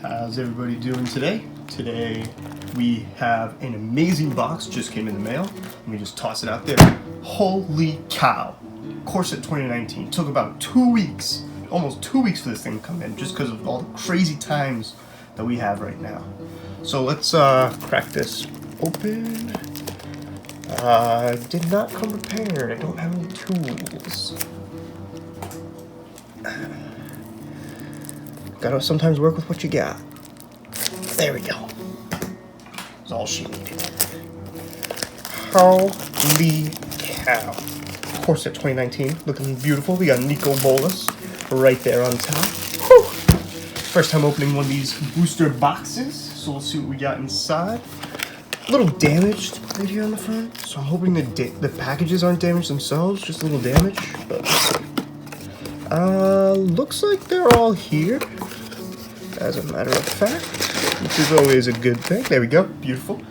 How's everybody doing today? Today we have an amazing box, just came in the mail. Let me just toss it out there. Holy cow. Corset 2019. Took about 2 weeks, almost 2 weeks for this thing to come in, just because of all the crazy times that we have right now. So let's crack this open. Did not come prepared. I don't have any tools. Gotta sometimes work with what you got. There we go. That's all she needed. Holy cow. Corset 2019, looking beautiful. We got Nico Bolas right there on top. Whew. First time opening one of these booster boxes, so we'll see what we got inside. A little damaged right here on the front, so I'm hoping the packages aren't damaged themselves, just a little damage, but let's see. Looks like they're all here, as a matter of fact, which is always a good thing. There we go, beautiful.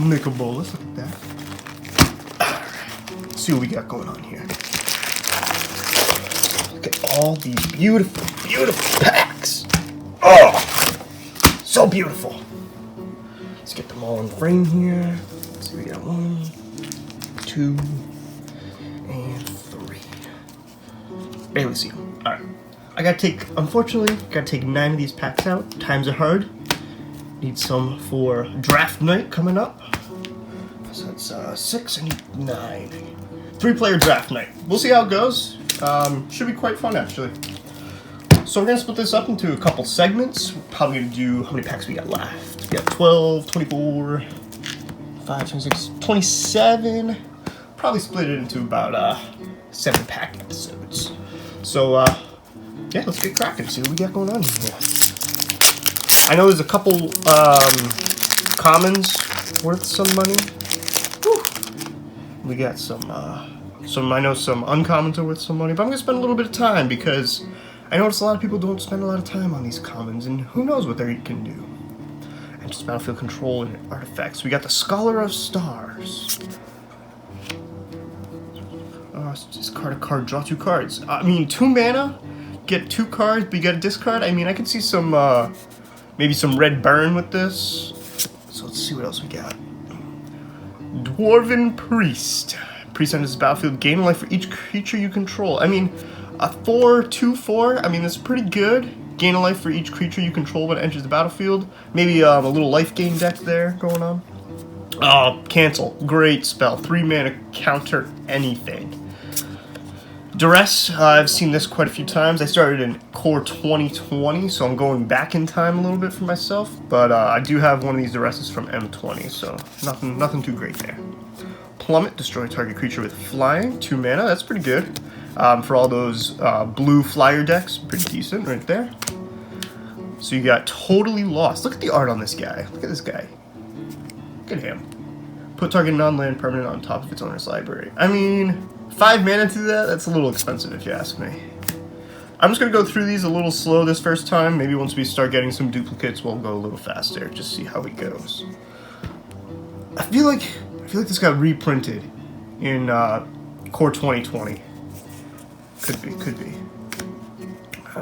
Nico Bolas, look at that. Alright, let's see what we got going on here. Look at all these beautiful, beautiful packs. Oh, so beautiful. Let's get them all in frame here. Let's see, we got 1, 2, and 3. Barely see them. Alright. Unfortunately, gotta take 9 of these packs out. Times are hard. Need some for draft night coming up. So that's 6, I need 9. 3-player draft night. We'll see how it goes. Should be quite fun, actually. So we're gonna split this up into a couple segments. Probably gonna do how many packs we got left. We got 12, 24, 5, 26, 27. Probably split it into about 7 pack episodes. So yeah, let's get cracking. See what we got going on here. I know there's a couple commons worth some money. Whew. We got some I know some uncommons are worth some money, but I'm gonna spend a little bit of time because I notice a lot of people don't spend a lot of time on these commons, and who knows what they can do. And just battlefield control and artifacts. We got the Scholar of Stars. Discard a card, draw 2 cards. I mean, 2 mana, get 2 cards, but you got a discard. I mean, I could see some, maybe some red burn with this. So let's see what else we got. Dwarven Priest. Priest enters the battlefield, gain life for each creature you control. I mean, a 4/2/4, I mean, that's pretty good. Gain a life for each creature you control when it enters the battlefield. Maybe a little life gain deck there going on. Oh, cancel. Great spell. 3 mana, counter anything. Duress, I've seen this quite a few times. I started in Core 2020, so I'm going back in time a little bit for myself. But I do have one of these Duresses from M20, so nothing too great there. Plummet, destroy target creature with flying. 2 mana, that's pretty good. For all those blue flyer decks, pretty decent right there. So you got Totally Lost. Look at the art on this guy. Look at this guy. Look at him. Put target non-land permanent on top of its owner's library. I mean, 5 mana to that? That's a little expensive if you ask me. I'm just going to go through these a little slow this first time. Maybe once we start getting some duplicates, we'll go a little faster. Just see how it goes. I feel like this got reprinted in Core 2020. Could be.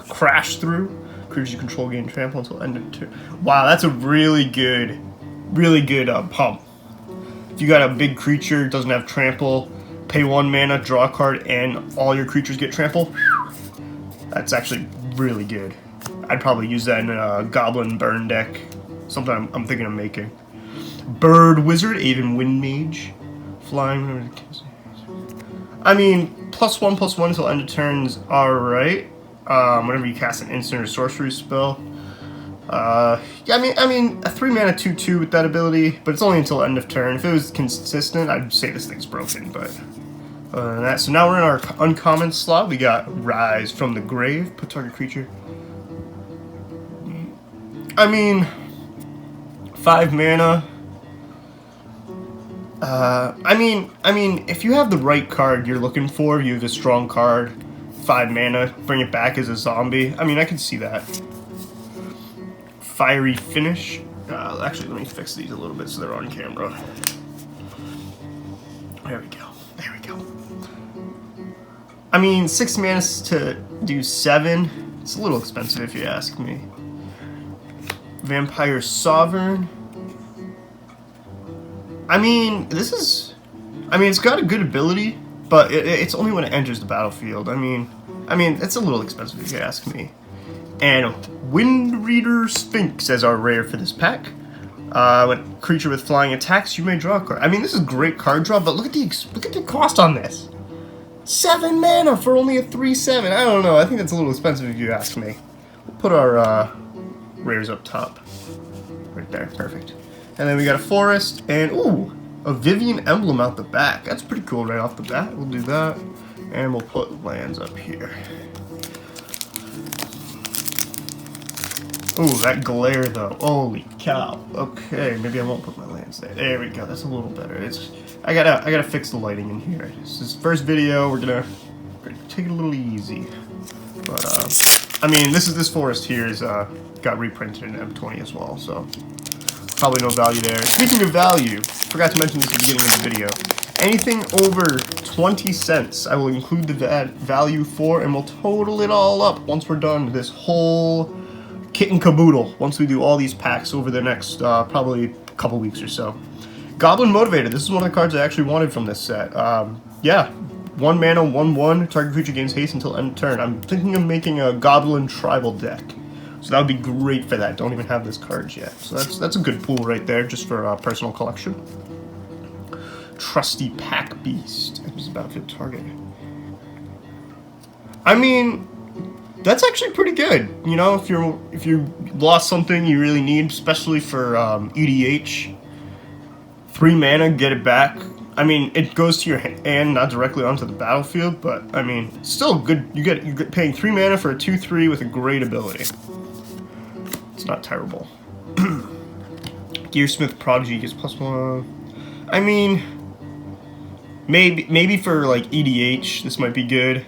Crash Through. Creatures you control gain trample until end of turn. Wow, that's a really good pump. If you got a big creature, doesn't have trample, pay 1 mana, draw a card, and all your creatures get trample. That's actually really good. I'd probably use that in a Goblin Burn deck. Something I'm thinking of making. Bird Wizard, Aven Wind Mage. Flying. I mean, +1/+1 until end of turn's alright. Whenever you cast an instant or sorcery spell. Yeah, I mean, a 3 mana 2/2 with that ability, but it's only until end of turn. If it was consistent, I'd say this thing's broken, but other than that. So now we're in our uncommon slot. We got Rise from the Grave, put target creature. I mean, 5 mana. I mean, if you have the right card you're looking for, you have a strong card, 5 mana, bring it back as a zombie. I mean, I can see that. Fiery Finish. Actually, let me fix these a little bit so they're on camera. There we go. I mean, 6 mana to do 7. It's a little expensive if you ask me. Vampire Sovereign. I mean, it's got a good ability, but it's only when it enters the battlefield. I mean, it's a little expensive if you ask me. And Wind Reader Sphinx as our rare for this pack. When creature with flying attacks, you may draw a card. I mean, this is a great card draw, but look at the cost on this. 7 mana for only a 3/7. I don't know. I think that's a little expensive if you ask me. We'll put our rares up top. Right there. Perfect. And then we got a forest and, ooh, a Vivian emblem out the back. That's pretty cool right off the bat. We'll do that. And we'll put lands up here. Ooh, that glare though. Holy cow. Okay, maybe I won't put my lands there. There we go. That's a little better. I gotta fix the lighting in here. This is first video. We're gonna take it a little easy. But I mean, this forest here is got reprinted in M20 as well, so probably no value there. Speaking of value, forgot to mention this at the beginning of the video. Anything over 20 cents, I will include the value for, and we'll total it all up once we're done this whole kit and caboodle. Once we do all these packs over the next probably couple weeks or so. Goblin Motivator. This is one of the cards I actually wanted from this set. Yeah, 1 mana, 1/1. Target creature gains haste until end of turn. I'm thinking of making a Goblin Tribal deck. So that would be great for that. Don't even have this card yet. So that's a good pool right there, just for personal collection. Trusty Pack Beast. Enters the battlefield target. I mean, that's actually pretty good. You know, if you lost something you really need, especially for EDH, 3 mana, get it back. I mean, it goes to your hand, not directly onto the battlefield, but I mean, still good. You get paying 3 mana for a 2/3 with a great ability. It's not terrible. Gearsmith Prodigy gets +1. I mean, maybe for like EDH, this might be good.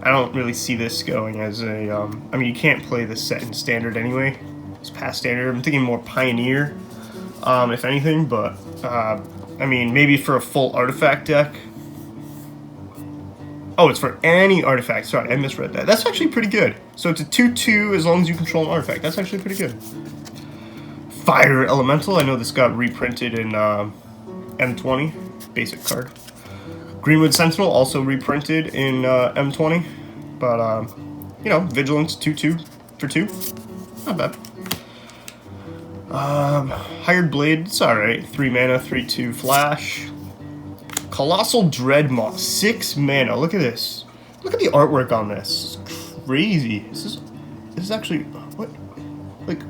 I don't really see this going as a. I mean, you can't play this set in standard anyway. It's past standard. I'm thinking more Pioneer, if anything. But I mean, maybe for a full artifact deck. Oh, it's for any artifact. Sorry, I misread that. That's actually pretty good. So it's a 2/2 as long as you control an artifact. That's actually pretty good. Fire Elemental. I know this got reprinted in M20. Basic card. Greenwood Sentinel also reprinted in M20. But, you know, Vigilance 2/2 for 2. Not bad. Hired Blade. It's alright. 3 mana, 3/2 flash. Colossal Dreadmaw, 6 mana. Look at this. Look at the artwork on this. It's crazy. This is actually what? Like,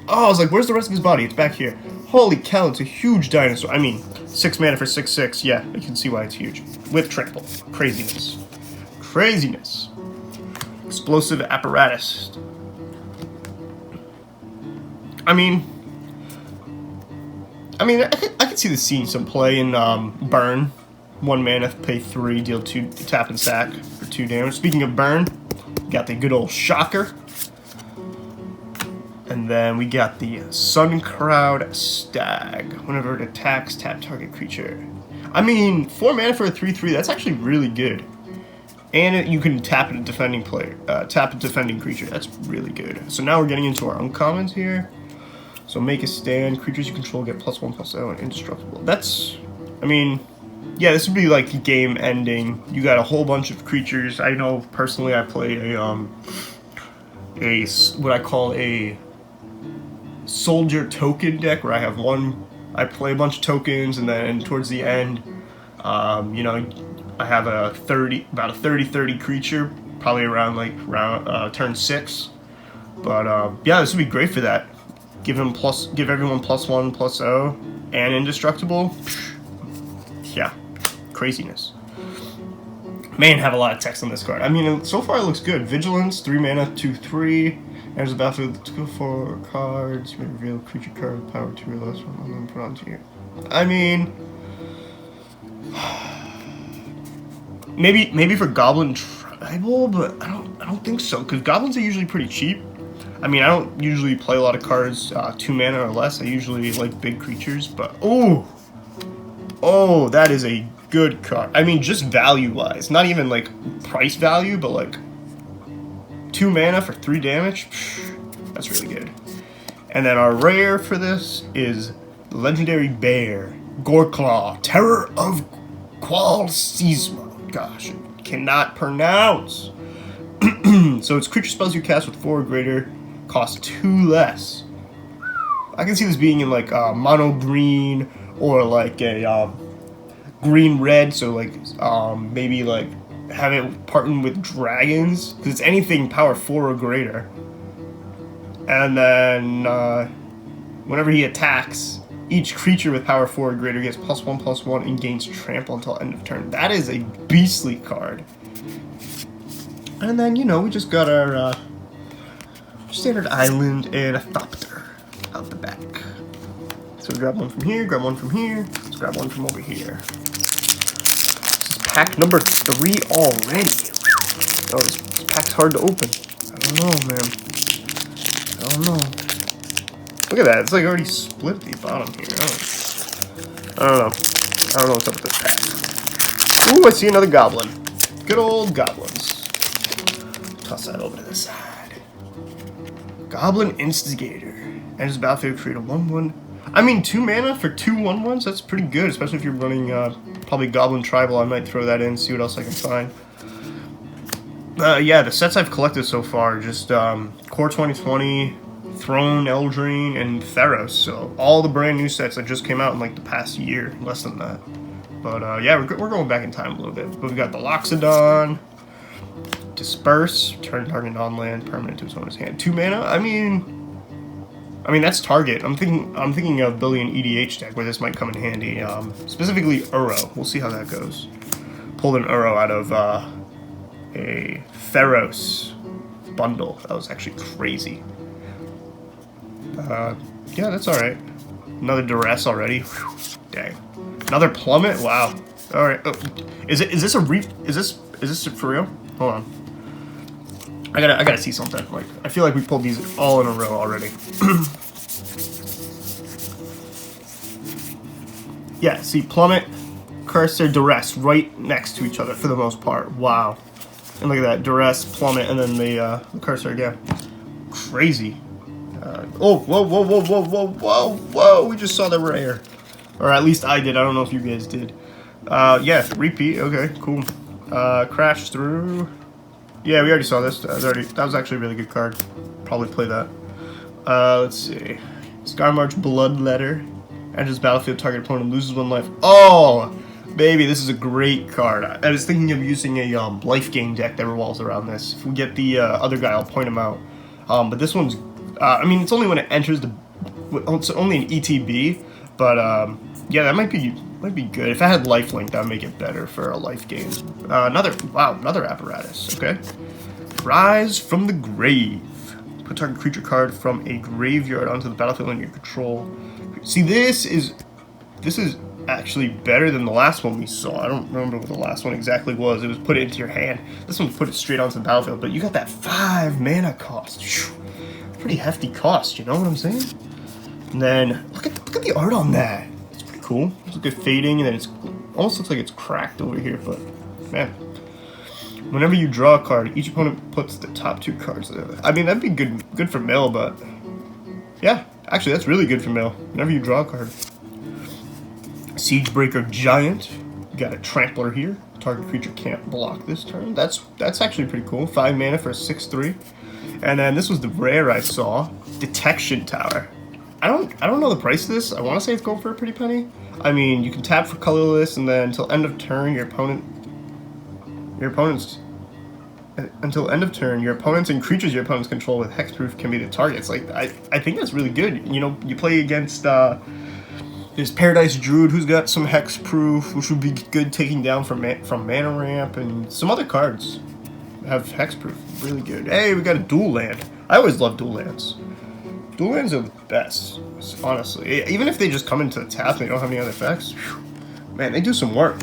oh, I was like, where's the rest of his body? It's back here. Holy cow! It's a huge dinosaur. I mean, 6 mana for 6/6. Yeah, you can see why it's huge. With trample, craziness, craziness. Explosive Apparatus. I mean, I could see this seeing some play in Burn. 1 mana, pay 3, deal 2, tap and sack for 2 damage. Speaking of Burn, got the good old Shocker. And then we got the Suncrowd Stag. Whenever it attacks, tap target creature. I mean, 4 mana for a 3/3, that's actually really good. And you can tap a defending creature. That's really good. So now we're getting into our uncommons here. So make a stand. Creatures you control get +1/+0 and indestructible. That's, I mean, yeah, this would be like game ending. You got a whole bunch of creatures. I know personally I play what I call a soldier token deck where I have I play a bunch of tokens, and then towards the end, you know, I have about a 30/30 creature, probably around turn 6. But yeah, this would be great for that. Give everyone +1/+0 and indestructible. Yeah, craziness. Man, have a lot of text on this card. I mean, so far it looks good. Vigilance, 3 mana, 2/3. Enters the battlefield, 2/4 cards. You may reveal a creature card with power 2 or less, and then put onto you. I mean, maybe for Goblin Tribal, but I don't think so, because goblins are usually pretty cheap. I mean, I don't usually play a lot of cards 2 mana or less. I usually like big creatures, but oh, that is a good card. I mean, just value-wise, not even like price value, but like 2 mana for 3 damage. That's really good. And then our rare for this is the legendary bear, Goreclaw, Terror of Qualsisma. Gosh, I cannot pronounce. So it's creature spells you cast with 4 or greater cost 2 less. I can see this being in like mono green or like a green red. So like maybe like have it partnered with dragons because it's anything power 4 or greater. And then whenever he attacks, each creature with power 4 or greater gets +1/+1 and gains trample until end of turn. That is a beastly card. And then, you know, we just got our standard island and a Thopter out the back. So we grab one from here, grab one from here, let's grab one from over here. This is pack number 3 already. Oh, this pack's hard to open. I don't know, man. I don't know. Look at that, it's like already split at the bottom here. I don't know. I don't know what's up with this pack. Ooh, I see another goblin. Good old goblins. Toss that over to the side. Goblin Instigator. Enters the battlefield, create a 1/1. I mean, 2 mana for 2 1/1s, that's pretty good, especially if you're running probably Goblin Tribal. I might throw that in, see what else I can find. Yeah, the sets I've collected so far, just Core 2020, Throne, Eldraine, and Theros. So all the brand new sets that just came out in like the past year, less than that. But yeah, we're going back in time a little bit. But we got the Loxodon, Disperse, turn target non-land permanent to its owner's hand. 2 mana. I mean that's target. I'm thinking of building an EDH deck where this might come in handy. Specifically Uro. We'll see how that goes. Pulled an Uro out of a Theros bundle. That was actually crazy. Yeah, that's all right. Another Duress already. Whew, dang. Another Plummet. Wow. All right. Oh, is this for real? Hold on. I gotta see something. Like, I feel like we pulled these all in a row already. Yeah, see, Plummet, Cursor, Duress, right next to each other for the most part. Wow. And look at that, Duress, Plummet, and then the Cursor again. Crazy. Oh, whoa, we just saw the rare. Or at least I did, I don't know if you guys did. Yeah, repeat, okay, cool. Crash through. Yeah, we already saw this. That was actually a really good card. Probably play that. Let's see. Skymarch Bloodletter. Enters battlefield, target opponent loses 1 life. Oh, baby, this is a great card. I was thinking of using a life gain deck that revolves around this. If we get the other guy, I'll point him out. But this one's, I mean, it's only when it enters the, it's only an ETB, but yeah, that might be good. If I had lifelink, that would make it better for a life gain. Another apparatus. Okay, Rise from the Grave. Put target creature card from a graveyard onto the battlefield under your control. See, this is actually better than the last one we saw. I don't remember what the last one exactly was. It was put it into your hand. This one put it straight onto the battlefield, but you got that 5 mana cost. Pretty hefty cost, you know what I'm saying? And then look at the art on that. It's pretty cool. It's good fading, and then it's almost looks like it's cracked over here, but man. Whenever you draw a card, each opponent puts the top 2 cards there. I mean, that'd be good for mill, but yeah, actually that's really good for mill. Whenever you draw a card. Siegebreaker Giant. You got a Trampler here. Target creature can't block this turn. That's actually pretty cool. 5 mana for a 6/3. And then this was the rare I saw. Detection Tower. I don't know the price of this. I want to say it's going for a pretty penny. I mean, you can tap for colorless, and then until end of turn, your opponents and creatures your opponents control with hexproof can be the targets. Like, I think that's really good. You know, you play against there's Paradise Druid who's got some hexproof, which would be good taking down from Mana Ramp, and some other cards have hexproof. Really good. Hey, we got a dual land. I always love dual lands. Dual lands are the best, honestly. Even if they just come into the tap and they don't have any other effects, whew, man, they do some work.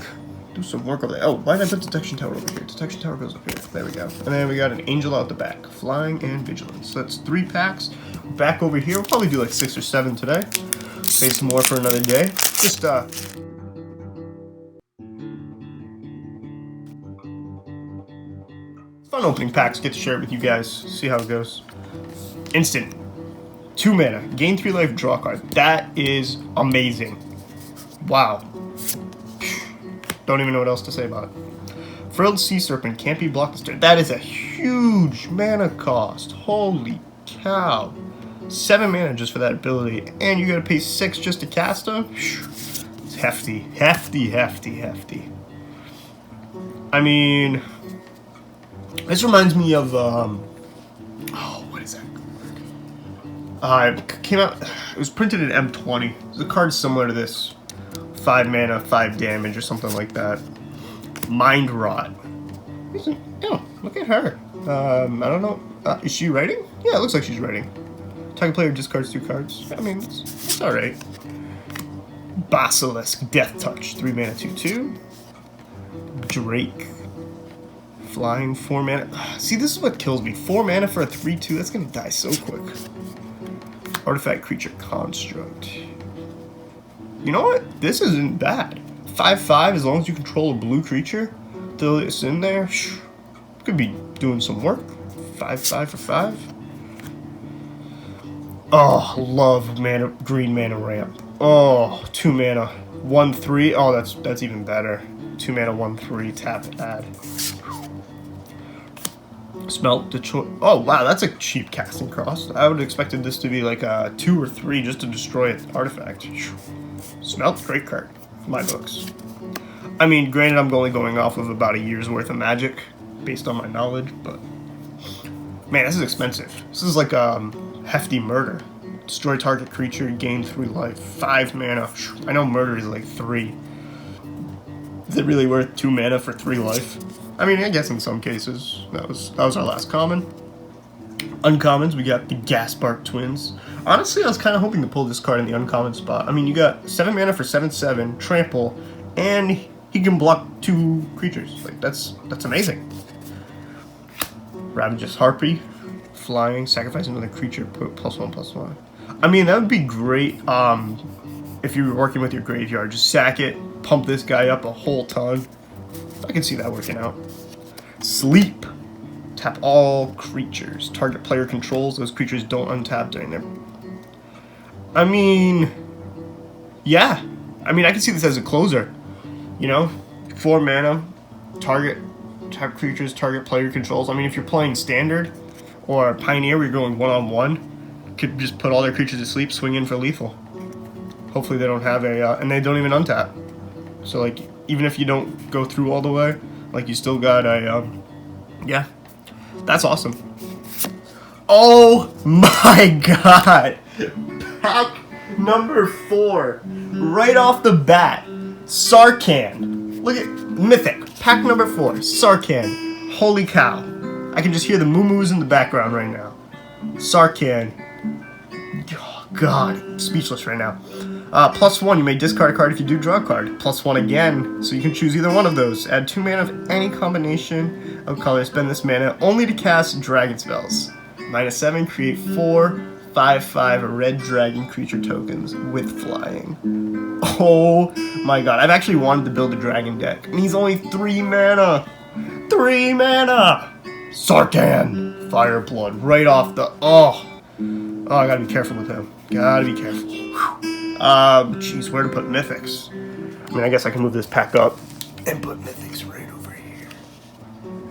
Do some work over there. Oh, why did I put Detection Tower over here? Detection Tower goes up here. There we go. And then we got an Angel out the back. Flying and Vigilance. So that's 3 packs. Back over here. We'll probably do like 6 or 7 today. Save some more for another day. Just, fun opening packs. Get to share it with you guys. See how it goes. Instant. 2 mana, gain 3 life, draw a card. That is amazing. Wow. Don't even know what else to say about it. Frilled Sea Serpent can't be blocked this turn. That is a huge mana cost. Holy cow. 7 mana just for that ability. And you gotta pay 6 just to cast them? It's hefty. Hefty, hefty, hefty. I mean, this reminds me of, oh, what is that? It came out, it was printed in M20. It's a card similar to this. 5 mana, 5 damage, or something like that. Mind Rot. Oh, look at her. I don't know. Is she writing? Yeah, it looks like she's writing. Target player discards 2 cards. I mean, it's alright. Basilisk, Death Touch. 3 mana, 2/2. Drake. Flying, 4 mana. See, this is what kills me. 4 mana for a 3/2. That's gonna die so quick. Artifact Creature Construct. You know what? This isn't bad. 5/5, as long as you control a blue creature, throw this in there. Could be doing some work. 5/5 for 5. Oh, love mana, green mana ramp. Oh, 2 mana, 1/3. Oh, that's even better. 2 mana, 1/3. Tap, add. Smelt Detroit. Oh wow, that's a cheap casting cost. I would have expected this to be like a 2 or 3 just to destroy an artifact. Smelt, great card. My books. I mean, granted, I'm only going off of about a year's worth of Magic, based on my knowledge, but man, this is expensive. This is like hefty murder. Destroy target creature, gain 3 life, 5 mana. I know murder is like 3. Is it really worth 2 mana for 3 life? I mean, I guess in some cases that was our last common. Uncommons, we got the Gasbark Twins. Honestly, I was kind of hoping to pull this card in the uncommon spot. I mean, you got 7 mana for 7/7, trample, and he can block 2 creatures. Like, that's amazing. Ravageous Harpy, flying, sacrifice another creature, put +1/+1. I mean, that would be great if you were working with your graveyard. Just sack it, pump this guy up a whole ton. I can see that working out. Sleep. Tap all creatures. Target player controls. Those creatures don't untap during their... I mean... yeah. I mean, I can see this as a closer. You know? 4 mana. Target tap creatures. Target player controls. I mean, if you're playing Standard or Pioneer where you're going one-on-one, you could just put all their creatures to sleep, swing in for lethal. Hopefully they don't have a... and they don't even untap. So, like, even if you don't go through all the way, like, you still got a... yeah. That's awesome. Oh my god! Pack number 4. Right off the bat. Sarkhan. Look at Mythic. Pack number 4. Sarkhan. Holy cow. I can just hear the moo-moos in the background right now. Sarkhan. Oh, god. Speechless right now. +1, you may discard a card if you do draw a card. +1 again, so you can choose either one of those. Add 2 mana of any combination of colors. Spend this mana only to cast dragon spells. -7, create 4 5/5 red dragon creature tokens with flying. Oh my god, I've actually wanted to build a dragon deck, and he's only 3 mana. 3 mana! Sarkhan! Fireblood, right off the... oh, I gotta be careful with him. Gotta be careful. Jeez, where to put mythics? I mean, I guess I can move this pack up and put mythics right over here.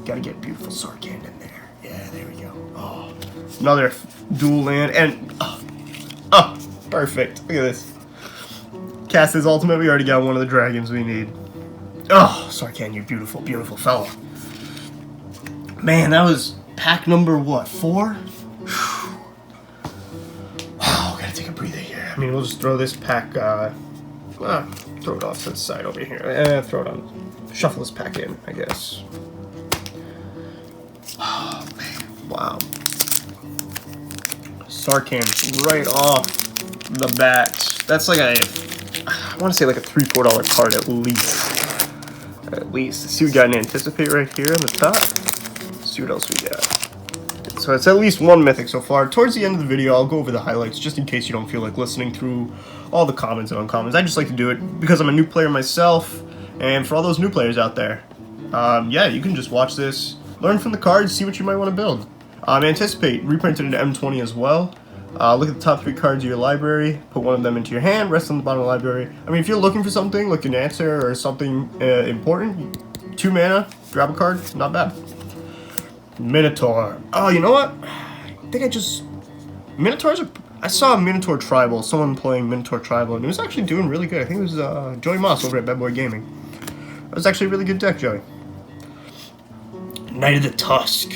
Gotta get beautiful Sarkhan in there. Yeah, there we go. Oh, another dual land, and oh, perfect. Look at this. Cast his ultimate. We already got one of the dragons we need. Oh, Sarkhan, you beautiful, beautiful fella. Man, that was pack number what? 4? I mean, we'll just throw this pack, throw it off to the side over here. Throw it on, shuffle this pack in, I guess. Oh, man, wow. Sarkhan right off the bat. That's like I want to say like a $3-4 card at least. At least. Let's see, we got an Anticipate right here on the top. Let's see what else we got. So it's at least 1 mythic so far. Towards the end of the video, I'll go over the highlights just in case you don't feel like listening through all the commons and uncommons. I just like to do it because I'm a new player myself, and for all those new players out there, yeah, you can just watch this, learn from the cards, see what you might want to build. Anticipate, reprinted into M20 as well. Look at the top 3 cards of your library, put one of them into your hand, rest on the bottom of the library. I mean, if you're looking for something, like an answer or something important, 2 mana, grab a card, not bad. Minotaur. Oh, you know what? I think Minotaurs are... I saw a Minotaur Tribal, someone playing Minotaur Tribal, and it was actually doing really good. I think it was Joey Moss over at Bad Boy Gaming. It was actually a really good deck, Joey. Knight of the Tusk.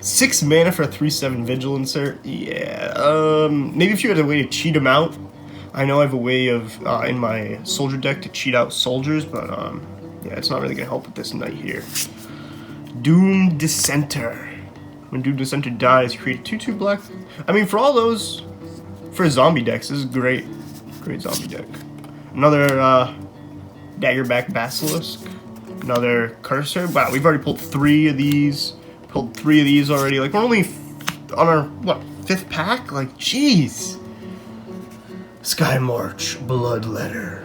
6 mana for a 3/7 Vigilancer. Yeah, maybe if you had a way to cheat them out. I know I have a way of, in my soldier deck, to cheat out soldiers, but, yeah, it's not really going to help with this knight here. Doom Dissenter. When Doom Dissenter dies, create a 2/2 black. I mean, for all those, for zombie decks, this is great. Great zombie deck. Another, Daggerback Basilisk. Another Cursor. Wow, we've already pulled 3 of these. Pulled 3 of these already. Like, we're only on our, what, 5th pack? Like, jeez. Skymarch Bloodletter.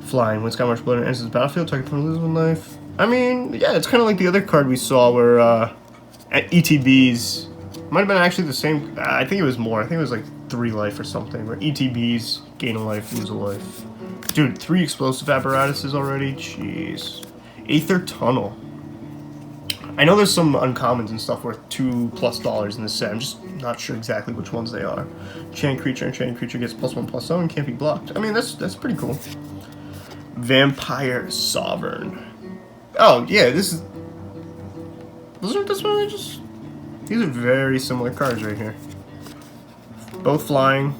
Flying. When Skymarch Bloodletter enters the battlefield, target opponent loses 1 life. I mean, yeah, it's kind of like the other card we saw where, at ETBs, might have been actually the same. I think it was more. I think it was like 3 life or something. Where ETBs gain a life, lose a life. Dude, 3 explosive apparatuses already. Jeez. Aether Tunnel. I know there's some uncommons and stuff worth $2+ in this set. I'm just not sure exactly which ones they are. Enchanted creature gets +1/+0 and can't be blocked. I mean, that's pretty cool. Vampire Sovereign. Oh yeah, this is. Wasn't this one I just? These are very similar cards right here. Both flying,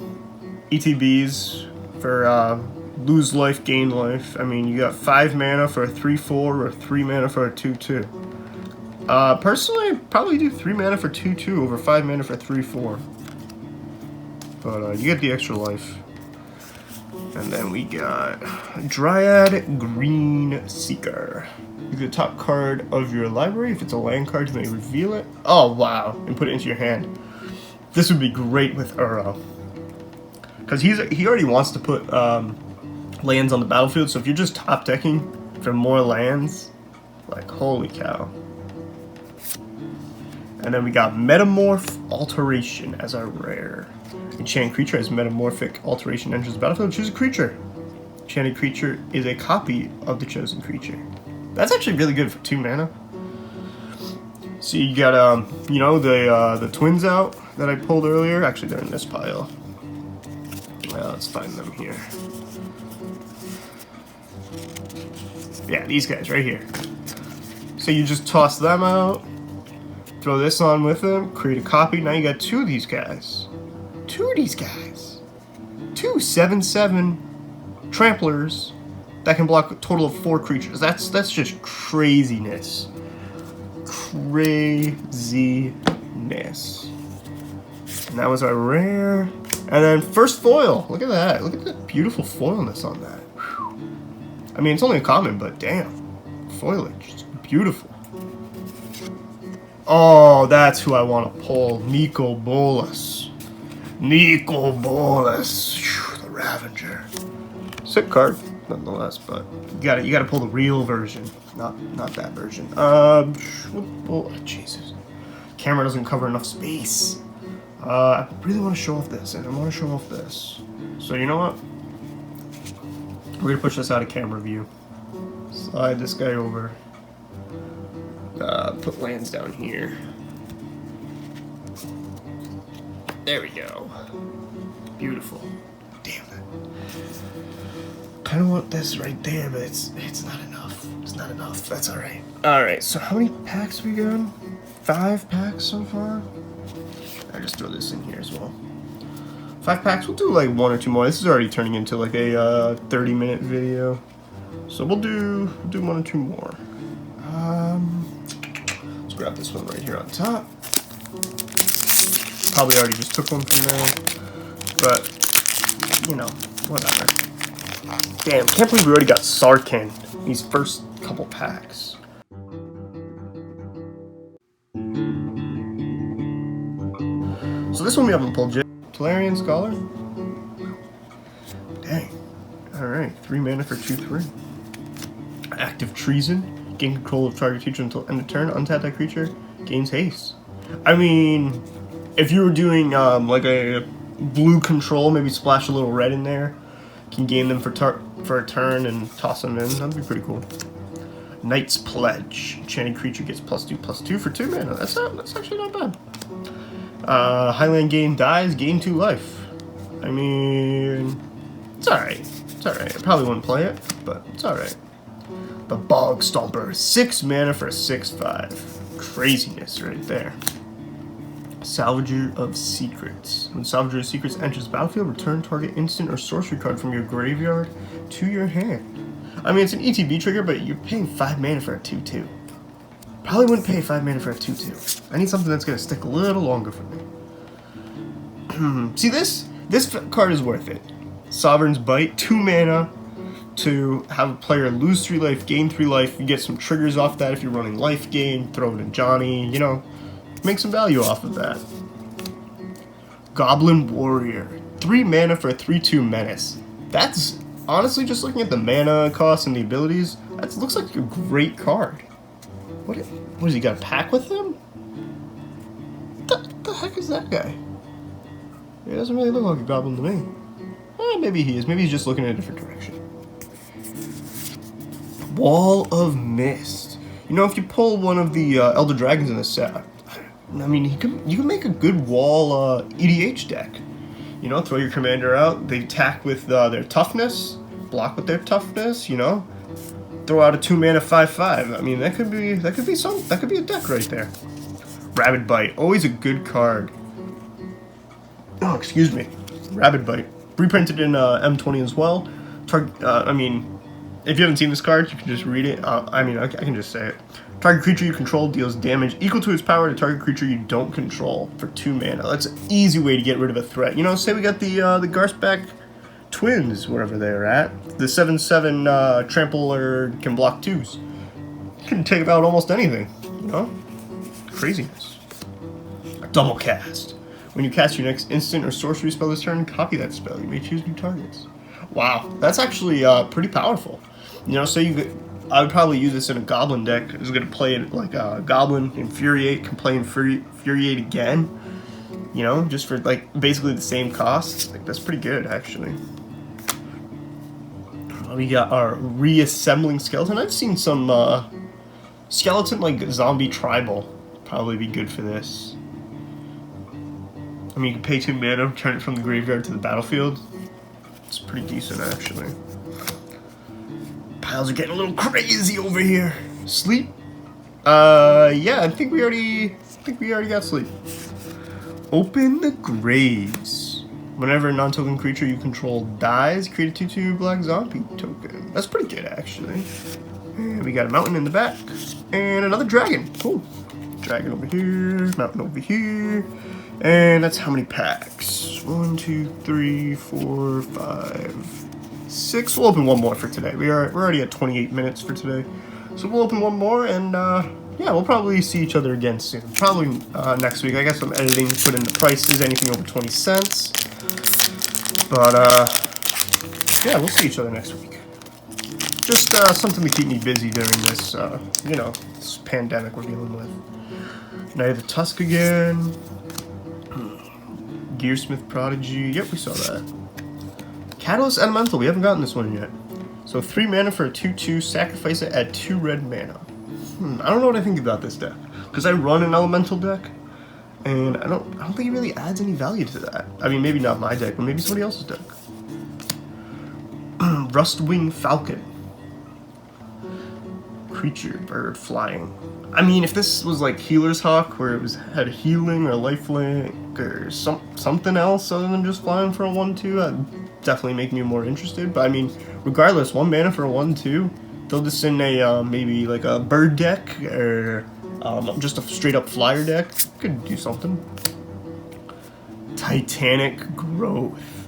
ETBs for lose life, gain life. I mean, you got 5 mana for a 3/4 or 3 mana for a 2/2. Personally, I'd probably do 3 mana for 2/2 over 5 mana for 3/4. But you get the extra life. And then we got Dryad Green Seeker. You get the top card of your library. If it's a land card, you may reveal it. Oh, wow. And put it into your hand. This would be great with Uro. Because he already wants to put lands on the battlefield. So if you're just top decking for more lands, like, holy cow. And then we got Metamorph Alteration as our rare. Enchanted creature has metamorphic alteration enters the battlefield. Choose a creature. Enchanted creature is a copy of the chosen creature. That's actually really good for 2 mana. So you got you know, the twins out that I pulled earlier. Actually, they're in this pile. Well, let's find them here. Yeah, these guys right here. So you just toss them out, throw this on with them, create a copy. Now you got 2 of these guys. 2 of these guys. 2 7/7 tramplers that can block a total of 4 creatures. That's just craziness. Craziness. And that was our rare. And then first foil. Look at that. Look at the beautiful foilness on that. Whew. I mean, it's only a common, but damn. Foliage. It's beautiful. Oh, that's who I want to pull. Nicol Bolas. Nicol Bolas. The Ravager. Sick card, nonetheless, but you gotta pull the real version. Not that version. Oh, Jesus. Camera doesn't cover enough space. I really want to show off this, and I want to show off this. So you know what? We're gonna push this out of camera view. Slide this guy over. Put lands down here. There we go. Beautiful. Damn it. Kind of want this right there, but it's not enough. It's not enough. That's all right. All right. So how many packs we got? 5 packs so far. I just throw this in here as well. 5 packs. We'll do like 1 or 2 more. This is already turning into like a 30-minute video, so we'll do 1 or 2 more. Let's grab this one right here on top. Probably already just took one from there, but you know, whatever. Damn, can't believe we already got Sarkhan in these first couple packs. So this one we haven't pulled yet. Tolarian Scholar. Dang. Alright, 3 mana for 2/3. Active Treason. Gain control of target creature until end of turn. Untap that creature. Gains haste. I mean, if you were doing like a blue control, maybe splash a little red in there. Can gain them for a turn and toss them in. That'd be pretty cool. Knight's Pledge. Enchanted creature gets +2/+2 for 2 mana. That's actually not bad. Highland Gain dies, gain 2 life. I mean, it's alright. It's alright. I probably wouldn't play it, but it's alright. The Bog Stomper. 6 mana for a 6/5. Craziness right there. Salvager of Secrets. When Salvager of Secrets enters the battlefield, return target instant or sorcery card from your graveyard to your hand. I mean, it's an ETB trigger, but you're paying 5 mana for a 2/2. Probably wouldn't pay 5 mana for a 2/2. I need something that's going to stick a little longer for me. See this? This card is worth it. Sovereign's Bite, 2 mana to have a player lose 3 life, gain 3 life. You get some triggers off that if you're running life gain, throw it in Johnny, you know, make some value off of that. Goblin Warrior, 3 mana for a 3/2 menace. That's, honestly, just looking at the mana cost and the abilities, that looks like a great card. What has he got, a pack with him? What the heck is that guy? It doesn't really look like a goblin to me. Maybe he is. Maybe he's just looking in a different direction. Wall of Mist. You know, if you pull one of the Elder Dragons in the set, I mean, you can make a good wall EDH deck. You know, throw your commander out. They attack with their toughness, block with their toughness. You know, throw out a 2 mana 5/5. I mean, that could be a deck right there. Rabid Bite, always a good card. Oh, excuse me, Rabid Bite, reprinted in M20 as well. I mean, if you haven't seen this card, you can just read it. I mean, I can just say it. Target creature you control deals damage equal to its power to target creature you don't control for 2 mana. That's an easy way to get rid of a threat. You know, say we got the Garthback Twins, wherever they're at. The 7/7 trampler can block 2s. Can take out almost anything, you know? Craziness. Double Cast. When you cast your next instant or sorcery spell this turn, copy that spell. You may choose new targets. Wow, that's actually pretty powerful. You know, I would probably use this in a Goblin deck. I was going to play it like a Goblin, Infuriate, can play Infuriate again. You know, just for like basically the same cost. Like, that's pretty good, actually. We got our Reassembling Skeleton. I've seen some skeleton like Zombie Tribal probably be good for this. I mean, you can pay 2 mana, turn it from the graveyard to the battlefield. It's pretty decent, actually. Piles are getting a little crazy over here. Sleep? Yeah, I think we already got sleep. Open the Graves. Whenever a non-token creature you control dies, create a 2/2 black zombie token. That's pretty good, actually. And we got a mountain in the back. And another dragon. Cool. Dragon over here, mountain over here. And that's how many packs? 1, 2, 3, 4, 5, 6. We'll open one more for today. We're already at 28 minutes for today. So we'll open one more, and yeah, we'll probably see each other again soon. Probably next week. I guess I'm editing, put in the prices, anything over 20 cents. But yeah, we'll see each other next week. Just something to keep me busy during this, you know, this pandemic we're dealing with. Knight of the Tusk again. Gearsmith Prodigy. Yep, we saw that. Catalyst Elemental. We haven't gotten this one yet. So 3 mana for a 2/2. Sacrifice it at 2 red mana. I don't know what I think about this deck, because I run an Elemental deck, and I don't think it really adds any value to that. I mean, maybe not my deck, but maybe somebody else's deck. Rustwing Falcon. Creature, bird, flying. I mean, if this was like Healer's Hawk, where it had healing or lifelink or something else other than just flying for a 1/2, that'd definitely make me more interested. But I mean, regardless, 1 mana for a 1/2, throw this in a maybe like a bird deck or just a straight up flyer deck. Could do something. Titanic Growth.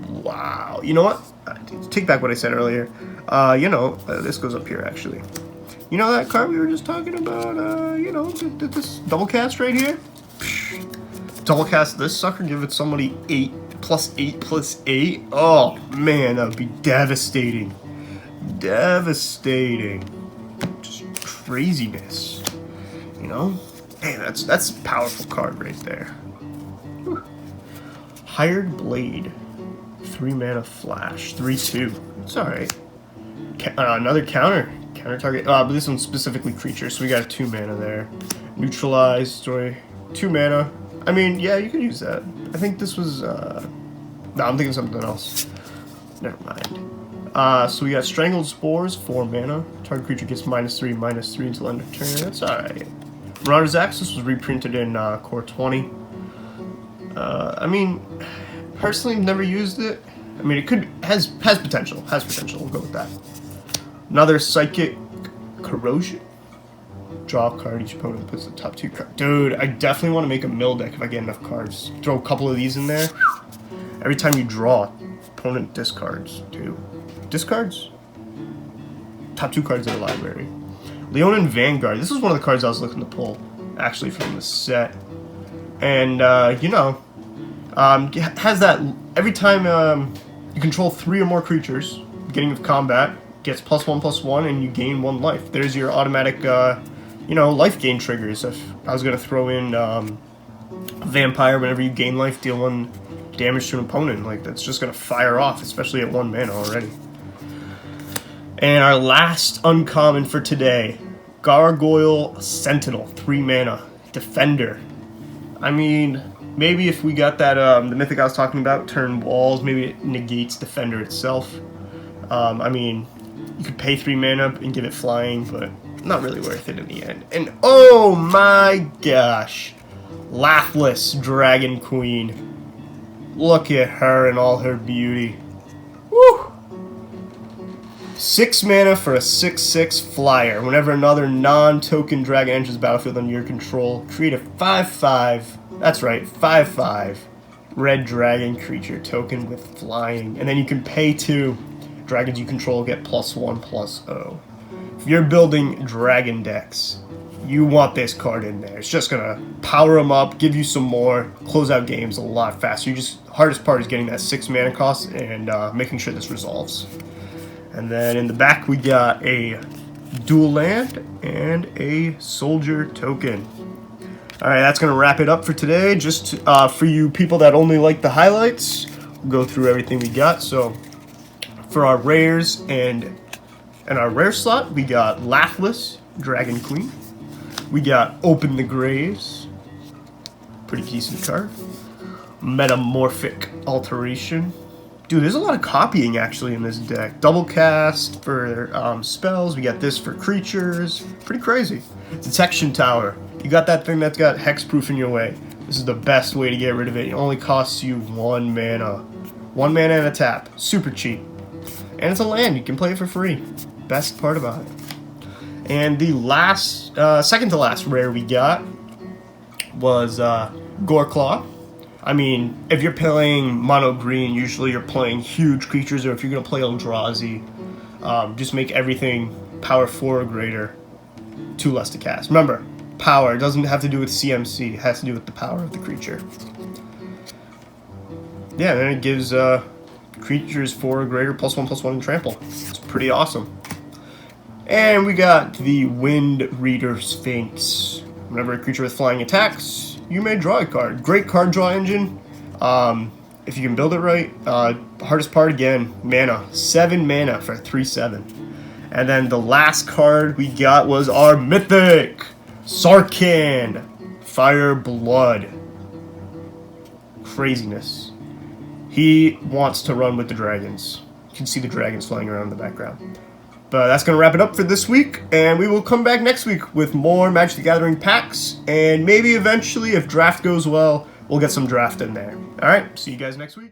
Wow. You know what? Take back what I said earlier. You know, this goes up here actually. You know that card we were just talking about? You know, this double cast right here? Double cast this sucker, give it somebody 8 + 8 + 8. Oh man, that would be devastating. Devastating. Just craziness. You know? Hey, that's a powerful card right there. Hired Blade. 3 mana flash. 3/2. It's alright. Another counter. Counter target. But this one's specifically creatures, so we got 2 mana there. Neutralize, destroy. 2 mana. I mean, yeah, you could use that. I think this was, no, I'm thinking something else. Never mind. So we got Strangled Spores, 4 mana. Target creature gets -3/-3 until end of turn. That's alright. Marauder's Axis was reprinted in Core 20. I mean, personally, never used it. I mean, it has potential. Has potential. We'll go with that. Another Psychic Corrosion. Draw a card. Each opponent puts the top 2 cards. Dude, I definitely want to make a mill deck if I get enough cards. Throw a couple of these in there. Every time you draw, opponent discards 2. Discards? Top 2 cards of the library. Leonin Vanguard. This was one of the cards I was looking to pull, actually, from the set. And, you know, has that, every time you control 3 or more creatures, beginning of combat, gets +1/+1, and you gain 1 life. There's your automatic, you know, life gain triggers. If I was going to throw in Vampire, whenever you gain life, deal 1 damage to an opponent. Like, that's just going to fire off, especially at 1 mana already. And our last uncommon for today, Gargoyle Sentinel, 3 mana, Defender. I mean, maybe if we got that, the mythic I was talking about, turn walls, maybe it negates Defender itself. I mean, you could pay 3 mana and give it flying, but not really worth it in the end. And oh my gosh, Laughless Dragon Queen. Look at her and all her beauty. Woo! 6 mana for a 6/6 flyer. Whenever another non-token dragon enters the battlefield under your control, create a 5/5. That's right, 5/5 red dragon creature token with flying. And then you can pay 2. Dragons you control get +1/+0. If you're building dragon decks, you want this card in there. It's just gonna power them up, give you some more, close out games a lot faster. Hardest part is getting that 6 mana cost and making sure this resolves. And then in the back we got a dual land and a soldier token. Alright, that's going to wrap it up for today. Just for you people that only like the highlights, we'll go through everything we got. So for our rares and our rare slot, we got Laughless Dragon Queen. We got Open the Graves. Pretty decent card. Metamorphic Alteration. Dude, there's a lot of copying actually in this deck. Double cast for spells. We got this for creatures. Pretty crazy. Detection Tower. You got that thing that's got hexproof in your way. This is the best way to get rid of it. It only costs you 1 mana. 1 mana and a tap. Super cheap. And it's a land. You can play it for free. Best part about it. And the last, second to last rare we got was Goreclaw. I mean, if you're playing mono green, usually you're playing huge creatures, or if you're going to play Eldrazi, just make everything power 4 or greater, 2 less to cast. Remember, power doesn't have to do with CMC, it has to do with the power of the creature. Yeah, then it gives creatures 4 or greater +1/+1 and trample. It's pretty awesome. And we got the Wind Reader Sphinx. Whenever a creature with flying attacks, you may draw a card. Great card draw engine. If you can build it right. Hardest part again, mana. 7 mana for 3/7. And then the last card we got was our mythic Sarkhan Fire Blood. Craziness. He wants to run with the dragons. You can see the dragons flying around in the background. But that's going to wrap it up for this week, and we will come back next week with more Magic the Gathering packs, and maybe eventually, if draft goes well, we'll get some draft in there. Alright, see you guys next week.